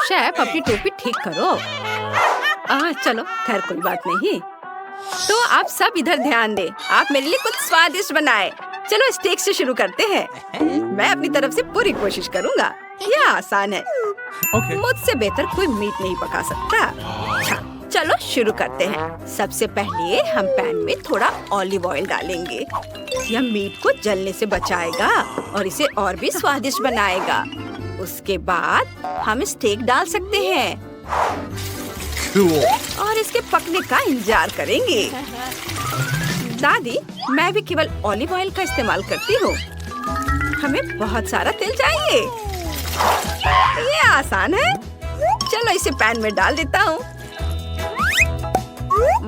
Chef अपनी टोपी ठीक करो। चलो खैर कोई बात नहीं। तो आप सब इधर ध्यान दें। आप मेरे लिए कुछ स्वादिष्ट बनाएं। चलो स्टेक से शुरू करते हैं। मैं अपनी तरफ से पूरी कोशिश करूँगा। यह आसान है। मुझसे बेहतर कोई मीट नहीं पका सकता। अच्छा, चलो शुरू करते हैं। सबसे पहले हम पैन में थोड़ा ऑलिव ऑयल डालेंगे। यह मीट को जलने से बचाएगा और इसे और भी स्वादिष्ट बनाएगा। उसके बाद हम स्टेक डाल सकते हैं और इसके पकने का इंतजार करेंगे। दादी, मैं भी केवल ऑलिव ऑयल का इस्तेमाल करती हूँ। हमें बहुत सारा तेल चाहिए। ये आसान है। चलो इसे पैन में डाल देता हूँ।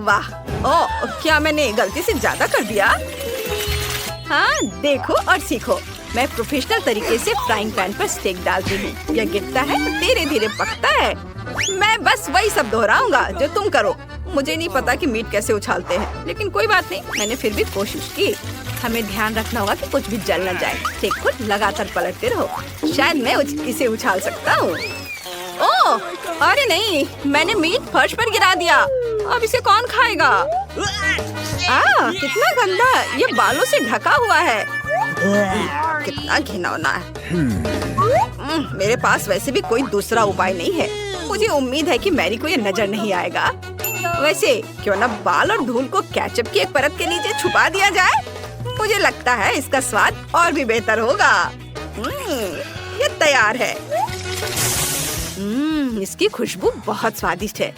वाह! ओह, क्या मैंने गलती से ज्यादा कर दिया? हाँ, देखो और सीखो। मैं प्रोफेशनल तरीके से फ्राइंग पैन पर स्टेक डालती हूँ। यह गिरता है तो धीरे धीरे पकता है। मैं बस वही सब दोहराऊंगा जो तुम करो। मुझे नहीं पता कि मीट कैसे उछालते हैं, लेकिन कोई बात नहीं, मैंने फिर भी कोशिश की। हमें ध्यान रखना होगा कि कुछ भी जल न जाए। स्टेक को लगातार पलटते रहो। शायद मैं इसे उछाल सकता हूँ। ओह, अरे नहीं, मैंने मीट फर्श पर गिरा दिया। अब इसे कौन खाएगा? कितना गंदा! ये बालों से ढका हुआ है। कितना घिनौना है। मेरे पास वैसे भी कोई दूसरा उपाय नहीं है। मुझे उम्मीद है कि मैरी को ये नजर नहीं आएगा। वैसे क्यों न बाल और धूल को केचप की एक परत के नीचे छुपा दिया जाए? मुझे लगता है इसका स्वाद और भी बेहतर होगा। ये तैयार है। इसकी खुशबू बहुत स्वादिष्ट है।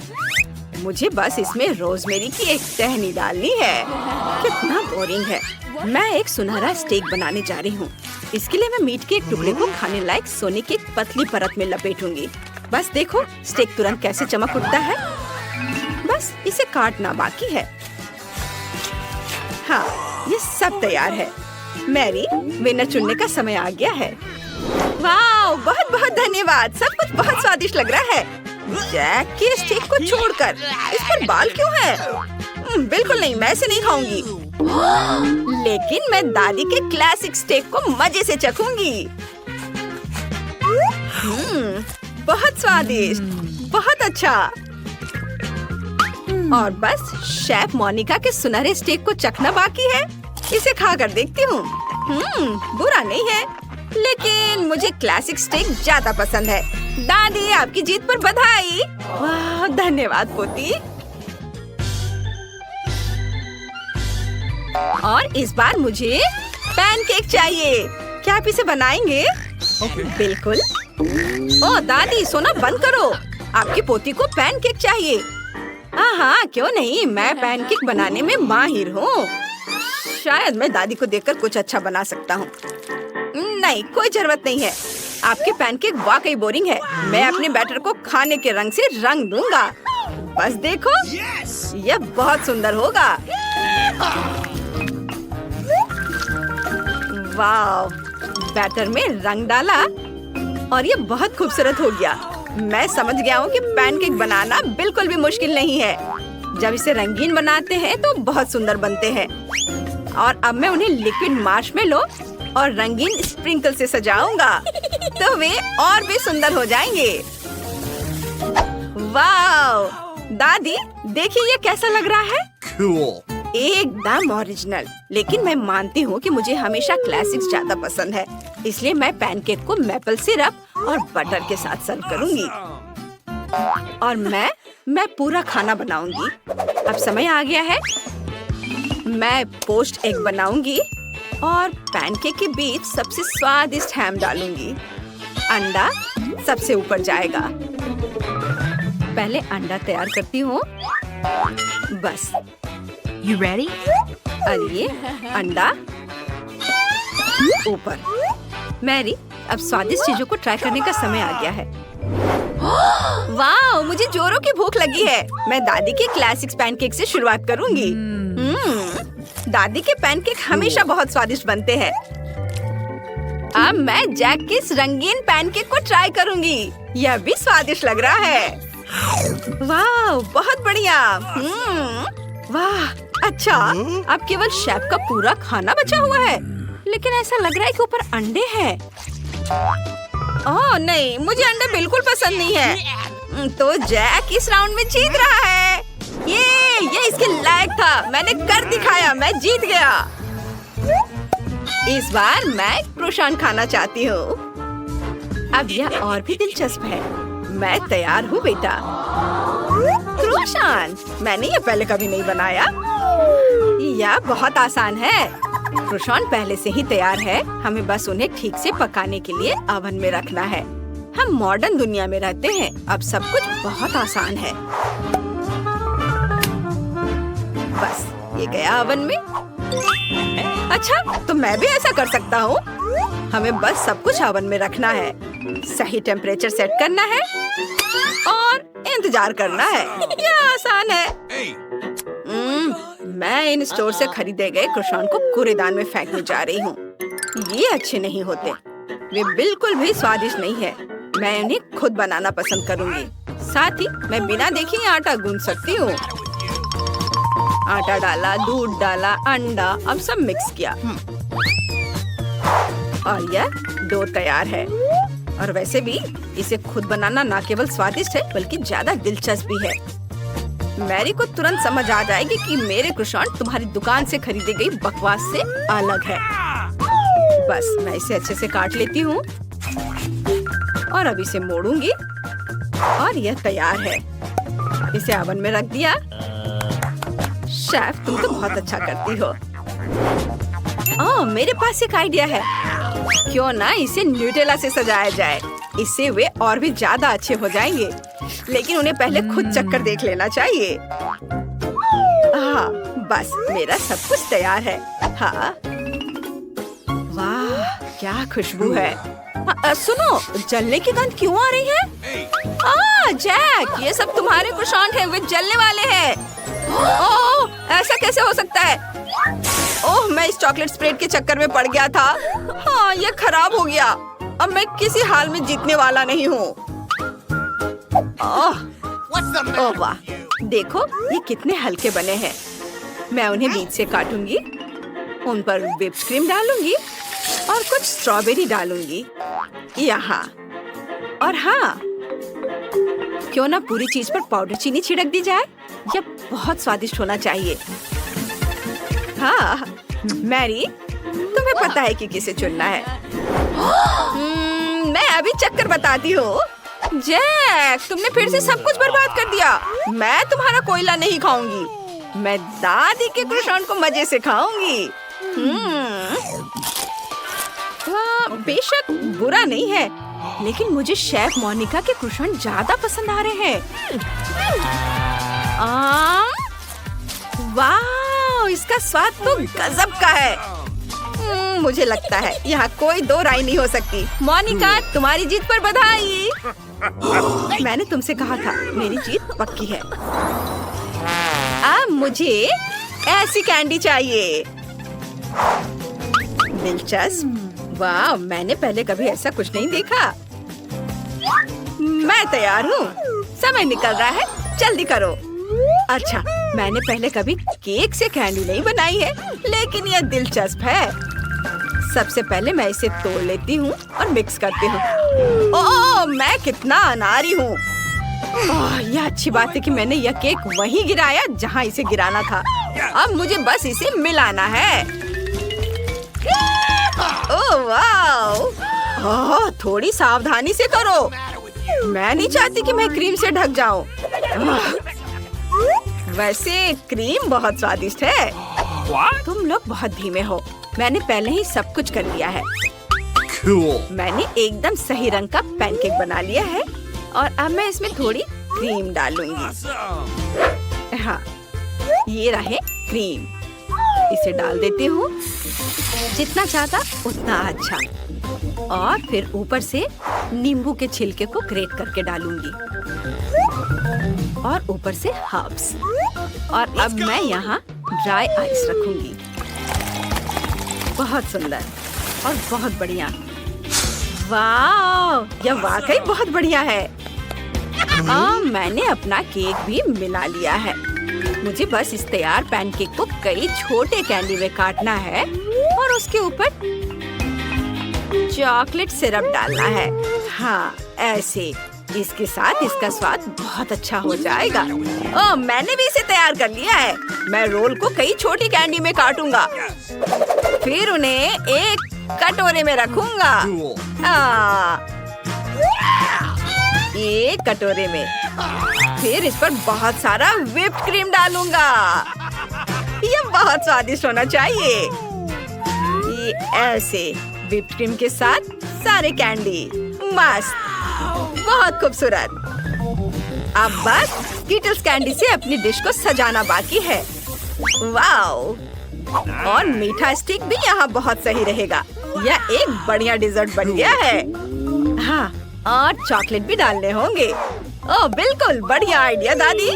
मुझे बस इसमें रोजमेरी की एक टहनी डालनी है। कितना बोरिंग है। मैं एक सुनहरा स्टेक बनाने जा रही हूँ। इसके लिए मैं मीट के एक टुकड़े को खाने लायक सोने की एक पतली परत में लपेटूंगी। बस देखो स्टेक तुरंत कैसे चमक उठता है। बस इसे काटना बाकी है। हाँ, ये सब तैयार है। मैरी, विनर चुनने का समय आ गया है। वाह, बहुत बहुत धन्यवाद। सब कुछ बहुत स्वादिष्ट लग रहा है। जैक के स्टेक को छोड़कर इस पर बाल क्यों है? बिल्कुल नहीं, मैं इसे नहीं खाऊंगी। लेकिन मैं दादी के क्लासिक स्टेक को मजे से चखूंगी। बहुत स्वादिष्ट, बहुत अच्छा। और बस शेफ मोनिका के सुनहरे स्टेक को चखना बाकी है। इसे खाकर देखती हूँ। बुरा नहीं है, लेकिन मुझे क्लासिक स्टेक ज्यादा पसंद है। दादी, आपकी जीत पर बधाई। वाह, धन्यवाद पोती। और इस बार मुझे पैनकेक चाहिए। क्या आप इसे बनाएंगे? बिल्कुल। ओह दादी, सोना बंद करो। आपकी पोती को पैनकेक चाहिए। हाँ, क्यों नहीं, मैं पैनकेक बनाने में माहिर हूँ। शायद मैं दादी को देखकर कुछ अच्छा बना सकता हूँ। नहीं, कोई जरूरत नहीं है। आपके पैनकेक वाकई बोरिंग है। मैं अपने बैटर को खाने के रंग से रंग दूंगा। बस देखो, यह बहुत सुंदर होगा। वाह, बैटर में रंग डाला और ये बहुत खूबसूरत हो गया। मैं समझ गया हूँ कि पैनकेक बनाना बिल्कुल भी मुश्किल नहीं है। जब इसे रंगीन बनाते हैं तो बहुत सुंदर बनते हैं। और अब मैं उन्हें लिक्विड मार्शमेलो और रंगीन स्प्रिंकल से सजाऊंगा तो वे और भी सुंदर हो जाएंगे। वाह! दादी, देखिए ये कैसा लग रहा है। Cool. एकदम ओरिजिनल। लेकिन मैं मानती हूँ कि मुझे हमेशा क्लासिक्स ज्यादा पसंद है, इसलिए मैं पैनकेक को मैपल सिरप और बटर के साथ सर्व करूँगी। और मैं पूरा खाना बनाऊंगी। अब समय आ गया है। मैं पोस्ट एग बनाऊंगी और पैनकेक के बीच सबसे स्वादिष्ट हैम डालूंगी। अंडा सबसे ऊपर जाएगा। पहले अंडा तैयार करती हूँ। बस। You ready? और ये अंडा ऊपर। मैरी, अब स्वादिष्ट चीजों को ट्राई करने का समय आ गया है। वाह, मुझे जोरों की भूख लगी है। मैं दादी के क्लासिक पैनकेक से शुरुआत करूंगी। दादी के पैनकेक हमेशा बहुत स्वादिष्ट बनते हैं। अब मैं जैक के इस रंगीन पैनकेक को ट्राई करूंगी। यह भी स्वादिष्ट लग रहा है। वाह, बहुत बढ़िया। वाह, अच्छा। अब केवल शेफ का पूरा खाना बचा हुआ है, लेकिन ऐसा लग रहा है कि ऊपर अंडे हैं। ओह नहीं, मुझे अंडे बिल्कुल पसंद नहीं है। तो जैक इस राउंड में जीत रहा है। ये इसके लायक था। मैंने कर दिखाया, मैं जीत गया। इस बार मैं क्रोसान खाना चाहती हूँ। अब यह और भी दिलचस्प है। मैं तैयार हूँ बेटा। क्रोसान, मैंने ये पहले कभी नहीं बनाया। यह बहुत आसान है। क्रोसान पहले से ही तैयार है। हमें बस उन्हें ठीक से पकाने के लिए ओवन में रखना है। हम मॉडर्न दुनिया में रहते हैं। अब सब कुछ बहुत आसान है। बस ये गया ओवन में। अच्छा, तो मैं भी ऐसा कर सकता हूँ। हमें बस सब कुछ ओवन में रखना है, सही टेम्परेचर सेट करना है और इंतजार करना है। यह आसान है। मैं इन स्टोर से खरीदे गए क्रोसान को कूड़ेदान में फेंकने जा रही हूँ। ये अच्छे नहीं होते। वे बिल्कुल भी स्वादिष्ट नहीं है। मैं उन्हें खुद बनाना पसंद करूँगी। साथ ही मैं बिना देखे आटा गूंथ सकती हूँ। आटा डाला, दूध डाला, अंडा, अब सब मिक्स किया और यह डो तैयार है। और वैसे भी इसे खुद बनाना न केवल स्वादिष्ट है बल्कि ज्यादा दिलचस्प भी है। मैरी को तुरंत समझ आ जाएगी कि मेरे क्रोसान तुम्हारी दुकान से खरीदी गई बकवास से अलग है। बस मैं इसे अच्छे से काट लेती हूँ और अब इसे मोड़ूंगी और यह तैयार है। इसे ओवन में रख दिया। शेफ, तुम तो बहुत अच्छा करती हो। ओह, मेरे पास एक आइडिया है। क्यों ना इसे न्यूटेला से सजाया जाए। इससे वे और भी ज्यादा अच्छे हो जाएंगे। लेकिन उन्हें पहले खुद चक्कर देख लेना चाहिए। हाँ, बस मेरा सब कुछ तैयार है। हाँ, वाह क्या खुशबू है। सुनो, जलने की गंध क्यों आ रही है? जैक, ये सब तुम्हारे क्रोसान हैं। वे जलने वाले हैं। ओह, ऐसा कैसे हो सकता है? ओह, मैं इस चॉकलेट स्प्रेड के चक्कर में पड़ गया था। हाँ, ये खराब हो गया। अब मैं किसी हाल में जीतने वाला नहीं हूँ। ओह वाह, देखो ये कितने हल्के बने हैं। मैं उन्हें बीच से काटूंगी, उन पर व्हिप्ड क्रीम डालूंगी और कुछ स्ट्रॉबेरी डालूंगी यहाँ। और हाँ, क्यों ना पूरी चीज पर पाउडर चीनी छिड़क दी जाए। यह बहुत स्वादिष्ट होना चाहिए। हाँ, मैरी, तुम्हें पता है कि किसे चुनना है। मैं अभी चक्कर बताती हूँ। जैक, तुमने फिर से सब कुछ बर्बाद कर दिया। मैं तुम्हारा कोयला नहीं खाऊंगी। मैं दादी के क्रोसान को मजे से खाऊंगी। बेशक बुरा नहीं है, लेकिन मुझे शेफ मोनिका के क्रोसान ज्यादा पसंद आ रहे हैं। वाह, इसका स्वाद तो गजब का है। मुझे लगता है यहाँ कोई दो राय नहीं हो सकती। मोनिका, तुम्हारी जीत पर बधाई। मैंने तुमसे कहा था, मेरी जीत पक्की है। अब मुझे ऐसी कैंडी चाहिए। दिलचस्प। वाह, मैंने पहले कभी ऐसा कुछ नहीं देखा। मैं तैयार हूँ। समय निकल रहा है, जल्दी करो। अच्छा, मैंने पहले कभी केक से कैंडी नहीं बनाई है, लेकिन यह दिलचस्प है। सबसे पहले मैं इसे तोड़ लेती हूँ और मिक्स करती हूँ। ओह, मैं कितना अनाड़ी हूँ। यह अच्छी बात है कि मैंने यह केक वहीं गिराया जहाँ इसे गिराना था। अब मुझे बस इसे मिलाना है। ओह वाह, थोड़ी सावधानी से करो। मैं नहीं चाहती कि मैं क्रीम से ढक जाऊं। वैसे क्रीम बहुत स्वादिष्ट है। तुम लोग बहुत धीमे हो। मैंने पहले ही सब कुछ कर लिया है। मैंने एकदम सही रंग का पैनकेक बना लिया है और अब मैं इसमें थोड़ी क्रीम डालूंगी। हाँ, ये रहे क्रीम। इसे डाल देती हूँ, जितना चाहता उतना अच्छा। और फिर ऊपर से नींबू के छिलके को ग्रेट करके डालूंगी और ऊपर से हर्ब्स। और अब मैं यहाँ ड्राई आइस रखूंगी। बहुत सुंदर और बहुत बढ़िया। वाह, यह वाकई बहुत बढ़िया है। मैंने अपना केक भी मिला लिया है। मुझे बस इस तैयार पैनकेक को कई छोटे कैंडी में काटना है और उसके ऊपर चॉकलेट सिरप डालना है। हाँ, ऐसे इसके साथ इसका स्वाद बहुत अच्छा हो जाएगा। ओह, मैंने भी इसे तैयार कर लिया है। मैं रोल को कई छोटी कैंडी में काटूंगा, फिर उन्हें एक कटोरे में रखूंगा। एक कटोरे में, फिर इस पर बहुत सारा व्हिप्ड क्रीम डालूंगा। ये बहुत स्वादिष्ट होना चाहिए। ये ऐसे व्हिप्ड क्रीम के साथ सारे कैंडी, मस्त, बहुत खूबसूरत। अब बस स्कीटल्स कैंडी से अपनी डिश को सजाना बाकी है। वाओ! और मीठा स्टिक भी यहाँ बहुत सही रहेगा। यह एक बढ़िया डिजर्ट बन गया है। हाँ, और चॉकलेट भी डालने होंगे। ओह, बिल्कुल बढ़िया आइडिया दादी।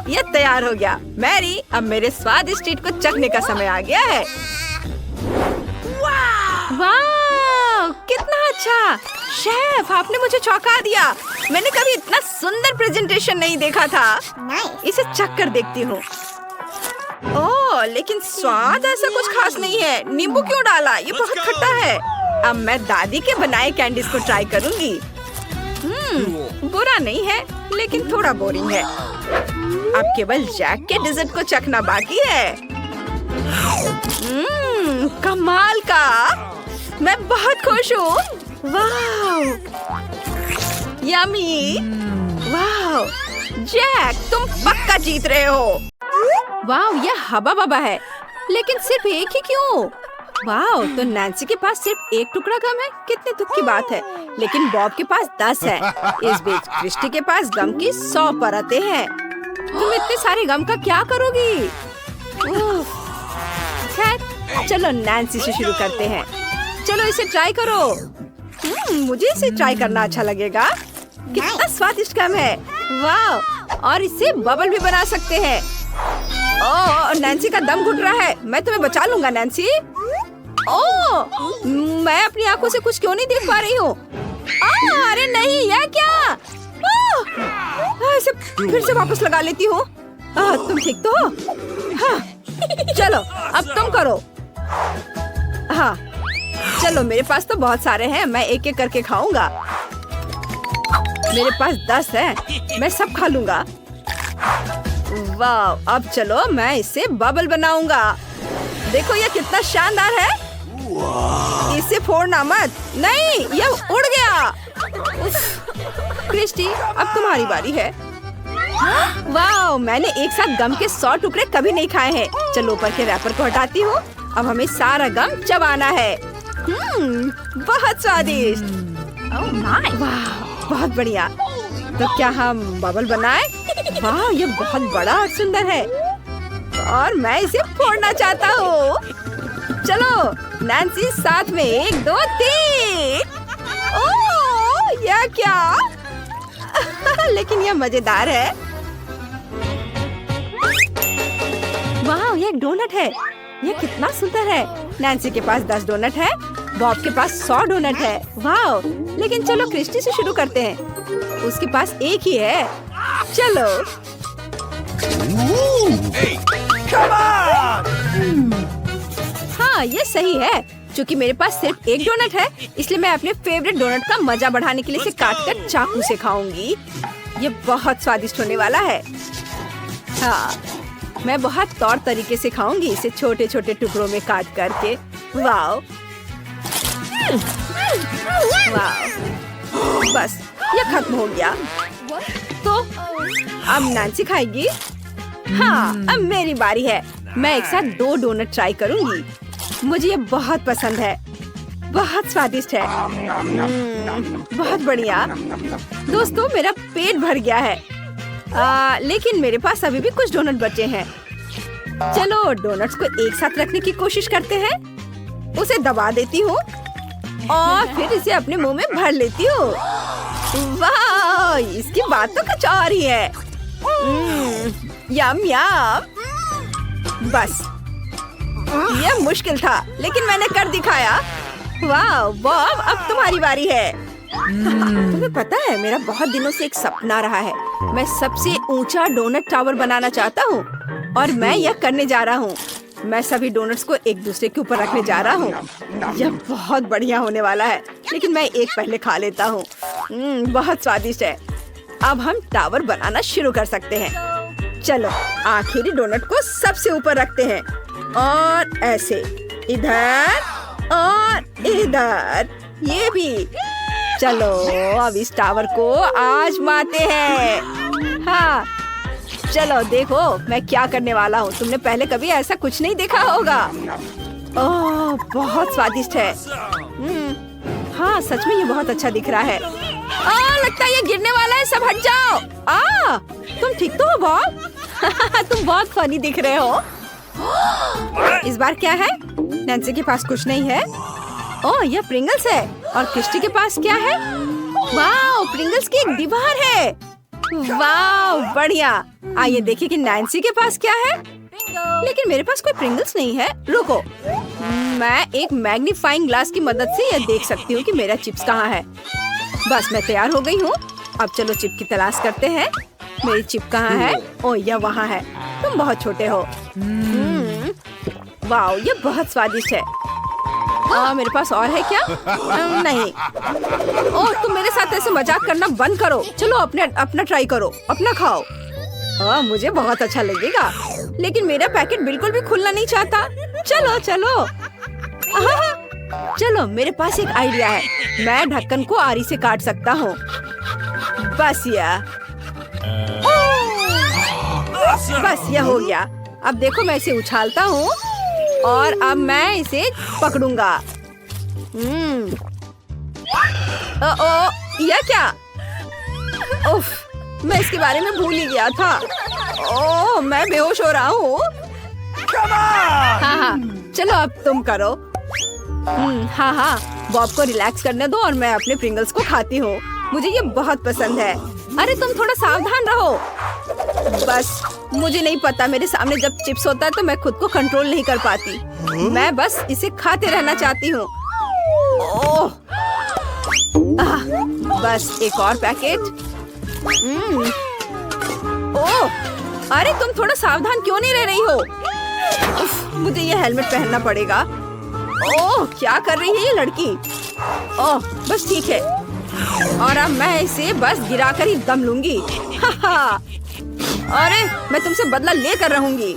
ये तैयार हो गया। मैरी, अब मेरे स्वादिष्ट ट्रीट को चखने का समय आ गया है। वाह, कितना अच्छा! शेफ, आपने मुझे चौंका दिया। मैंने कभी इतना सुंदर प्रेजेंटेशन नहीं देखा था। इसे चख कर देखती हूँ। ओह, लेकिन स्वाद ऐसा कुछ खास नहीं है। नींबू क्यों डाला? ये बहुत खट्टा है। अब मैं दादी के बनाए कैंडीज को ट्राई करूंगी। बुरा नहीं है, लेकिन थोड़ा बोरिंग है। अब केवल जैक के डिजर्ट को चखना बाकी है। कमाल का! मैं बहुत खुश हूँ। वाह, यम्मी! वाह, जैक, तुम पक्का जीत रहे हो। वाह, यह हबा बबा है, लेकिन सिर्फ एक ही क्यों? वाह, तो नैन्सी के पास सिर्फ एक टुकड़ा गम है। कितने दुख की बात है। लेकिन बॉब के पास 10 है। इस बीच क्रिस्टी के पास गम की 100 परतें हैं। तुम इतने सारे गम का क्या करोगी? खैर, चलो नैन्सी से शुरू करते हैं। चलो इसे ट्राई करो। मुझे इसे ट्राई करना अच्छा लगेगा। कितना स्वादिष्ट गम है। वाह, और इससे बबल भी बना सकते हैं। ओह, नैन्सी का दम घुट रहा है। मैं तुम्हें बचा लूंगा नैन्सी। ओह, मैं अपनी आंखों से कुछ क्यों नहीं देख पा रही हूँ? अरे नहीं, यह क्या? इसे फिर से वापस लगा लेती हूँ। तुम ठीक तो हो? हाँ, चलो अब तुम करो। हाँ, चलो, मेरे पास तो बहुत सारे हैं। मैं एक एक करके खाऊंगा। मेरे पास 10 है। मैं सब खा लूंगा। वाह, अब चलो मैं इससे बबल बनाऊंगा। देखो ये कितना शानदार है। इसे फोड़ना मत। नहीं, यह उड़ गया। क्रिस्टी, अब तुम्हारी बारी है। वाह, मैंने एक साथ गम के 100 टुकड़े कभी नहीं खाए हैं। चलो ऊपर के रैपर को हटाती हूँ। अब हमें सारा गम चबाना है। बहुत स्वादिष्ट। वाह, बहुत बढ़िया। तो क्या हम बबल बनाए? वाह, ये बहुत बड़ा और सुंदर है और मैं इसे फोड़ना चाहता हूँ। चलो नैन्सी, साथ में 1 2 3। ओह, यह क्या? लेकिन यह मजेदार है। वाह, ये एक डोनट है। यह कितना सुंदर है। नैन्सी के पास 10 डोनट है। बॉब के पास 100 डोनट है। वाह, लेकिन चलो क्रिस्टी से शुरू करते हैं। उसके पास एक ही है। चलो। हाँ, ये सही है। चूँकि मेरे पास सिर्फ एक डोनट है, इसलिए मैं अपने फेवरेट डोनट का मजा बढ़ाने के लिए इसे काटकर चाकू से खाऊंगी। ये बहुत स्वादिष्ट होने वाला है। हाँ, मैं बहुत तौर तरीके से खाऊंगी इसे, छोटे छोटे टुकड़ों में काट करके। वाह, वाह, बस ये खत्म हो गया। तो अब नैन्सी खाएगी। हाँ, अब मेरी बारी है। मैं एक साथ 2 डोनट ट्राई करूंगी। मुझे ये बहुत पसंद है। बहुत स्वादिष्ट है। बहुत बढ़िया। दोस्तों, मेरा पेट भर गया है। लेकिन मेरे पास अभी भी कुछ डोनट बचे हैं। चलो डोनट्स को एक साथ रखने की कोशिश करते हैं। उसे दबा देती हूँ और फिर इसे अपने मुंह में भर लेती हूँ। वाह, इसकी बात तो कुछ और ही है। यम यम। बस यह मुश्किल था, लेकिन मैंने कर दिखाया। वाह बॉब, अब तुम्हारी बारी है। तुम्हें पता है, मेरा बहुत दिनों से एक सपना रहा है। मैं सबसे ऊंचा डोनट टावर बनाना चाहता हूँ और मैं यह करने जा रहा हूँ। मैं सभी डोनट्स को एक दूसरे के ऊपर रखने जा रहा हूँ। यह बहुत बढ़िया होने वाला है, लेकिन मैं एक पहले खा लेता हूँ। बहुत स्वादिष्ट है। अब हम टावर बनाना शुरू कर सकते हैं। चलो आखिरी डोनट को सबसे ऊपर रखते हैं और ऐसे इधर और इधर, ये भी। चलो अब इस टावर को आजमाते हैं। हाँ चलो देखो मैं क्या करने वाला हूँ। तुमने पहले कभी ऐसा कुछ नहीं देखा होगा। ओह बहुत स्वादिष्ट है। हाँ सच में ये बहुत अच्छा दिख रहा है। लगता है ये गिरने वाला है, सब हट जाओ। तुम ठीक तो हो बॉब? तुम बहुत फनी दिख रहे हो। इस बार क्या है? नैन्सी के पास कुछ नहीं है। ओह यह प्रिंगल्स है। और क्रिस्टी के पास क्या है? वाह प्रिंगल्स की एक दीवार है। वाह बढ़िया। आइए देखिए कि नैन्सी के पास क्या है। लेकिन मेरे पास कोई प्रिंगल्स नहीं है। रुको, मैं एक मैग्नीफाइंग ग्लास की मदद से यह देख सकती हूँ कि मेरा चिप्स कहाँ है। बस मैं तैयार हो गई हूँ। अब चलो चिप की तलाश करते हैं। मेरी चिप कहाँ है? ओह यह वहाँ है। तुम बहुत छोटे हो। वाह ये बहुत स्वादिष्ट है। मेरे पास और है क्या? नहीं। ओह तुम मेरे साथ ऐसे मजाक करना बंद करो। चलो अपना ट्राई करो, अपना खाओ। मुझे बहुत अच्छा लगेगा, लेकिन मेरा पैकेट बिल्कुल भी खुलना नहीं चाहता। चलो चलो चलो मेरे पास एक आइडिया है। मैं ढक्कन को आरी से काट सकता हूँ। बस यह हो गया। अब देखो मैं इसे उछालता हूँ और अब मैं इसे पकड़ूंगा। यह क्या? उफ, मैं इसके बारे में भूल ही गया था। ओह मैं बेहोश हो रहा हूँ। हाँ चलो अब तुम करो। हाँ बॉब को रिलैक्स करने दो और मैं अपने प्रिंगल्स को खाती हूँ। मुझे ये बहुत पसंद है। अरे तुम थोड़ा सावधान रहो। बस मुझे नहीं पता, मेरे सामने जब चिप्स होता है तो मैं खुद को कंट्रोल नहीं कर पाती। मैं बस इसे खाते रहना चाहती हूँ। बस एक और पैकेट। अरे तुम थोड़ा सावधान क्यों नहीं रह रही हो? मुझे ये हेलमेट पहनना पड़ेगा। ओह क्या कर रही है ये लड़की? ओह बस ठीक है। और अब मैं इसे बस गिराकर ही दम लूंगी। अरे मैं तुमसे बदला लेकर रहूंगी।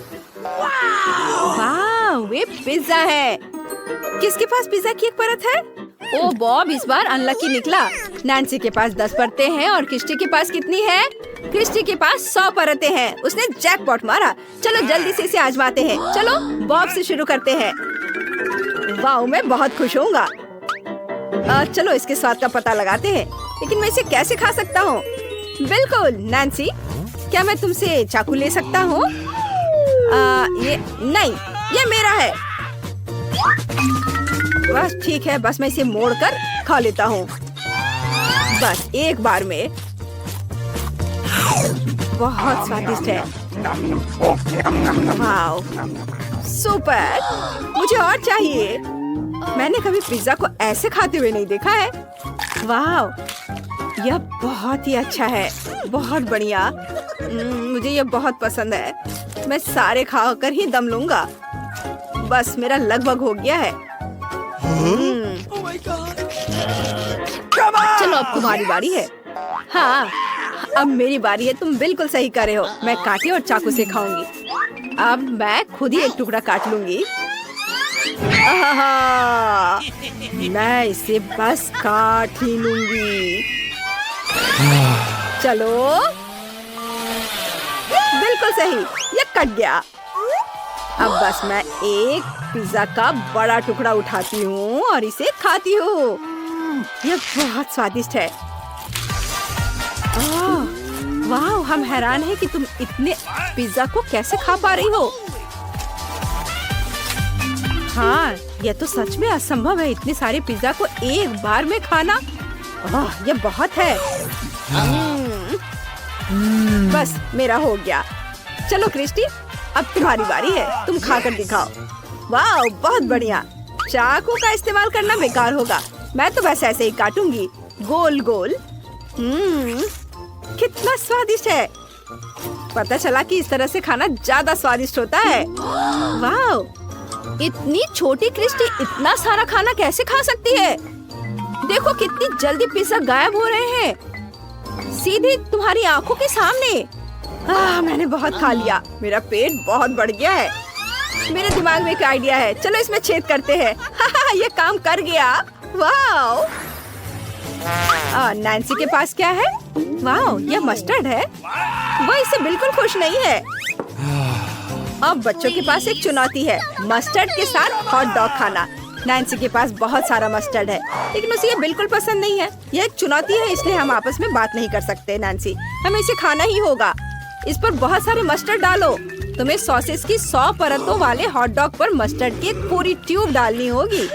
वाह वे पिज्जा है। किसके पास पिज्जा की एक परत है? ओ बॉब इस बार अनलकी निकला। नैन्सी के पास 10 परतें हैं और क्रिस्टी के पास कितनी है? क्रिस्टी के पास 100 परतें हैं। उसने जैकपॉट मारा। चलो जल्दी से इसे आजमाते हैं। चलो बॉब से शुरू करते हैं। वाह मैं बहुत खुश होऊंगा। चलो इसके स्वाद का पता लगाते हैं। लेकिन मैं इसे कैसे खा सकता हूँ? बिल्कुल नैन्सी, क्या मैं तुमसे चाकू ले सकता हूँ? ये नहीं, ये मेरा है। बस ठीक है, बस मैं इसे मोड़कर खा लेता हूँ। बस एक बार में। बहुत स्वादिष्ट है। वाओ सुपर, मुझे और चाहिए। मैंने कभी पिज्जा को ऐसे खाते हुए नहीं देखा है। वाह यह बहुत ही अच्छा है, बहुत बढ़िया। मुझे यह बहुत पसंद है। मैं सारे खाकर ही दम लूंगा। बस मेरा लगभग हो गया है। चलो अब तुम्हारी बारी है। हाँ अब मेरी बारी है। तुम बिल्कुल सही कर रहे हो। मैं कांटे और चाकू से खाऊंगी। अब मैं खुद ही एक टुकड़ा काट लूंगी। मैं इसे बस काट ही लूंगी। चलो बिल्कुल सही, ये कट गया। अब बस मैं एक पिज्जा का बड़ा टुकड़ा उठाती हूँ और इसे खाती हूँ। यह बहुत स्वादिष्ट है। वाह हम हैरान हैं कि तुम इतने पिज्जा को कैसे खा पा रही हो। हाँ यह तो सच में असंभव है, इतने सारे पिज्जा को एक बार में खाना। यह बहुत है। बस मेरा हो गया। चलो क्रिस्टी अब तुम्हारी बारी है। तुम खाकर दिखाओ। वाह बहुत बढ़िया। चाकू का इस्तेमाल करना बेकार होगा। मैं तो बस ऐसे ही काटूंगी, गोल गोल। कितना स्वादिष्ट है। पता चला कि इस तरह से खाना ज्यादा स्वादिष्ट होता है। वाह, इतनी छोटी क्रिस्टी इतना सारा खाना कैसे खा सकती है? देखो कितनी जल्दी पिज्जा गायब हो रहे हैं, सीधे तुम्हारी आंखों के सामने। मैंने बहुत खा लिया, मेरा पेट बहुत बढ़ गया है। मेरे दिमाग में एक आइडिया है, चलो इसमें छेद करते हैं। ये काम कर गया। वाह, नैन्सी के पास क्या है? वाह, यह मस्टर्ड है। वो इससे बिल्कुल खुश नहीं है। अब बच्चों के पास एक चुनौती है, मस्टर्ड के साथ हॉट डॉग खाना। नैन्सी के पास बहुत सारा मस्टर्ड है, लेकिन उसे ये बिल्कुल पसंद नहीं है। यह एक चुनौती है, इसलिए हम आपस में बात नहीं कर सकते। नैन्सी, हमें इसे खाना ही होगा। इस पर बहुत सारे मस्टर्ड डालो। तुम्हें सॉसेस की 100 परतों वाले हॉट डॉग पर मस्टर्ड की एक पूरी ट्यूब डालनी होगी।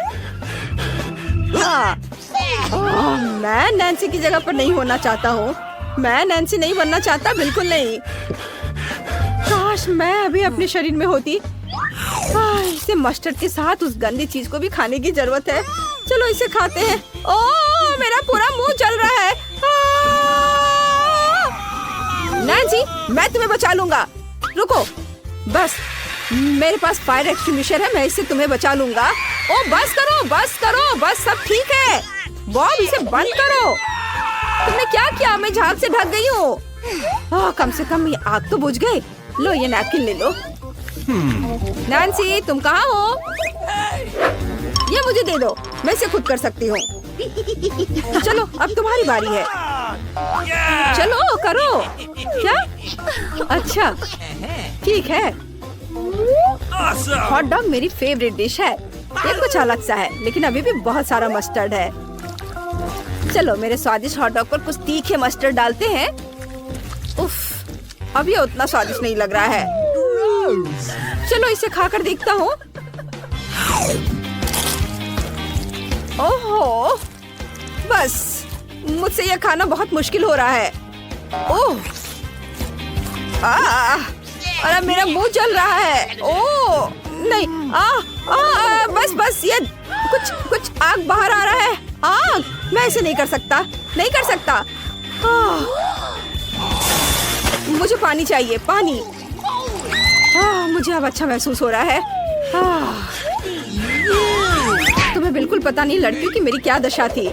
मैं नैन्सी की जगह पर नहीं होना चाहता हूँ। मैं नैन्सी नहीं बनना चाहता, बिल्कुल नहीं। काश मैं अभी अपने शरीर में होती। इसे मस्टर्ड के साथ उस गंदी चीज को भी खाने की जरूरत है। चलो इसे खाते हैं। ओह, मेरा पूरा मुंह जल रहा है। नैन्सी, मैं तुम्हें बचा लूंगा। रुको, बस मेरे पास फायर एक्सटिंग्विशर है, मैं इससे तुम्हें बचा लूंगा। ओ बस करो, बस करो, बस सब ठीक है। बॉब, इसे बंद करो। तुमने क्या किया? मैं झाग से ढक गई हूँ। कम से कम ये आग तो बुझ गई। लो ये नैपकिन ले लो। नैन्सी, तुम कहाँ हो? ये मुझे दे दो, मैं इसे खुद कर सकती हूँ। चलो अब तुम्हारी बारी है। चलो करो। क्या? अच्छा ठीक है। हॉट डॉग मेरी फेवरेट डिश है। ये कुछ अलग सा है, लेकिन अभी भी बहुत सारा मस्टर्ड है। चलो मेरे स्वादिष्ट हॉट डॉग पर कुछ तीखे मस्टर्ड डालते हैं। उफ, अब ये उतना स्वादिष्ट नहीं लग रहा है। चलो इसे खाकर देखता हूँ। ओहो, बस मुझसे यह खाना बहुत मुश्किल हो रहा है। ओह, अरे मेरा मुंह जल रहा है। ओह नहीं, बस बस, ये कुछ आग बाहर आ रहा है। आग, मैं ऐसे नहीं कर सकता, नहीं कर सकता। मुझे पानी चाहिए, पानी। मुझे अब अच्छा महसूस हो रहा है। तुम्हें बिल्कुल पता नहीं लड़कियों की मेरी क्या दशा थी।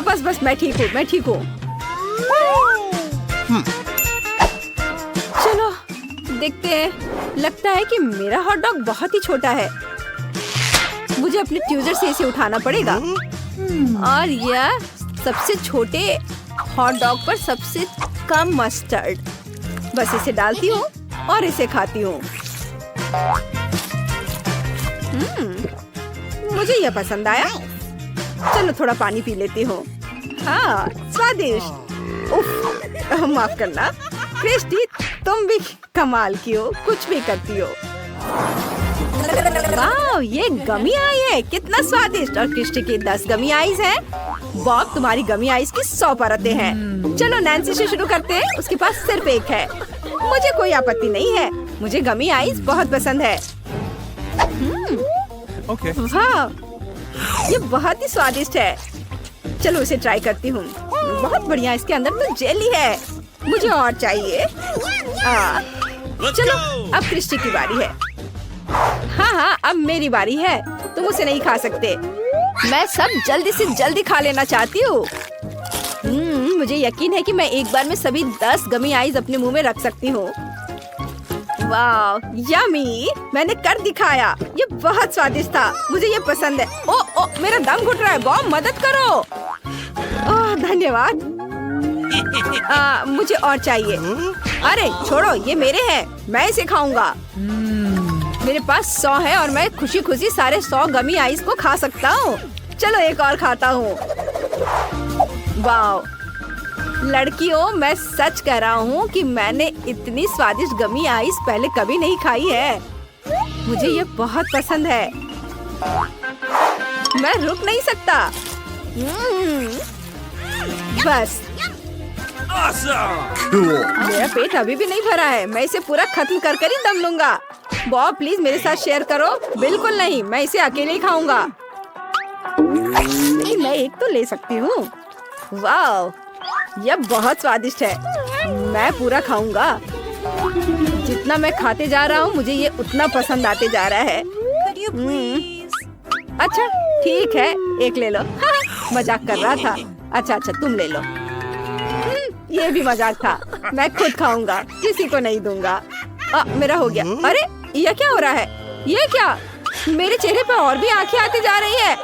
बस बस, मैं ठीक हूँ, मैं ठीक हूँ। चलो देखते हैं। लगता है कि मेरा हॉट डॉग बहुत ही छोटा है। मुझे अपने ट्यूजर से इसे उठाना पड़ेगा। और यह सबसे छोटे हॉट डॉग पर सबसे कम मस्टर्ड। बस इसे डालती हूँ और इसे खाती हूँ। मुझे यह पसंद आया। चलो थोड़ा पानी पी लेती हूँ। हाँ, स्वादिष्ट। उफ, माफ करना क्रिस्टी, तुम भी कमाल की हो, कुछ भी करती हो। वाह, ये गमी आई है, कितना स्वादिष्ट। और क्रिस्टी की 10 गमी आईज हैं। बॉब, तुम्हारी गमी आईज की 100 परतें हैं। चलो नैन्सी से शुरू करते हैं, उसके पास सिर्फ एक है। मुझे कोई आपत्ति नहीं है, मुझे गमी आईज बहुत पसंद है। वाह, ये बहुत ही स्वादिष्ट है। चलो इसे ट्राई करती हूँ। बहुत बढ़िया, इसके अंदर तो जेली है। मुझे और चाहिए। चलो अब क्रिस्टी की बारी है। हाँ, अब मेरी बारी है। तुम उसे नहीं खा सकते। मैं सब जल्दी से जल्दी खा लेना चाहती हूँ। मुझे यकीन है कि मैं एक बार में सभी 10 गमी आइज अपने मुंह में रख सकती हूँ। वाह, यमी, मैंने कर दिखाया। ये बहुत स्वादिष्ट था, मुझे ये पसंद है। ओ, मेरा दम घुट रहा है। बॉब, मदद करो। ओह, धन्यवाद। मुझे और चाहिए। अरे छोड़ो, ये मेरे हैं, मैं इसे खाऊंगा। मेरे पास 100 है और मैं खुशी खुशी सारे 100 गमी आइस को खा सकता हूँ। चलो एक और खाता हूँ। वाह लड़कियों, मैं सच कह रहा हूँ कि मैंने इतनी स्वादिष्ट गमी आइस पहले कभी नहीं खाई है। मुझे ये बहुत पसंद है, मैं रुक नहीं सकता। बस मेरा पेट अभी भी नहीं भरा है, मैं इसे पूरा खत्म कर कर ही दम लूंगा। बॉब प्लीज मेरे साथ शेयर करो। बिल्कुल नहीं, मैं इसे अकेले ही खाऊंगा। नहीं, मैं एक तो ले सकती हूँ। वाह, यह बहुत स्वादिष्ट है। मैं पूरा खाऊंगा। जितना मैं खाते जा रहा हूँ मुझे ये उतना पसंद आते जा रहा है। अच्छा ठीक है, एक ले लो। मजाक कर रहा था। अच्छा तुम ले लो। ये भी मजाक था। मैं खुद खाऊंगा, किसी को नहीं दूंगा। मेरा हो गया। अरे ये क्या हो रहा है? ये क्या? मेरे चेहरे पे और भी आंखें आती जा रही है।